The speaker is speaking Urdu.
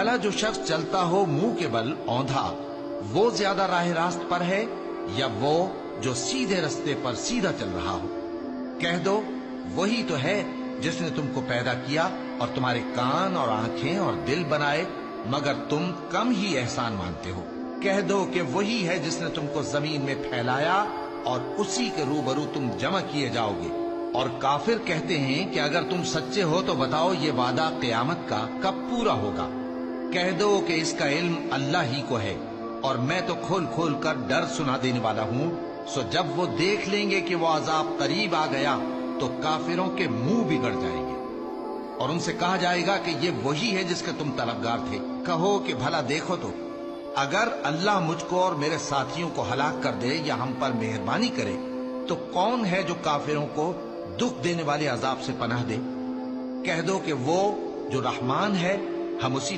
بھلا جو شخص چلتا ہو منہ کے بل اوندھا وہ زیادہ راہ راست پر ہے یا وہ جو سیدھے رستے پر سیدھا چل رہا ہو؟ کہہ دو وہی تو ہے جس نے تم کو پیدا کیا اور تمہارے کان اور آنکھیں اور دل بنائے، مگر تم کم ہی احسان مانتے ہو۔ کہہ دو کہ وہی ہے جس نے تم کو زمین میں پھیلایا اور اسی کے روبرو تم جمع کیے جاؤ گے۔ اور کافر کہتے ہیں کہ اگر تم سچے ہو تو بتاؤ یہ وعدہ قیامت کا کب پورا ہوگا؟ کہہ دو کہ اس کا علم اللہ ہی کو ہے، اور میں تو کھول کھول کر ڈر سنا دینے والا ہوں۔ سو جب وہ دیکھ لیں گے کہ وہ عذاب قریب آ گیا تو کافروں کے منہ بگڑ جائیں گے، اور ان سے کہا جائے گا کہ یہ وہی ہے جس کے تم طلبگار تھے۔ کہو کہ بھلا دیکھو تو، اگر اللہ مجھ کو اور میرے ساتھیوں کو ہلاک کر دے یا ہم پر مہربانی کرے تو کون ہے جو کافروں کو دکھ دینے والے عذاب سے پناہ دے؟ کہہ دو کہ وہ جو رحمان ہے ہم اسی پر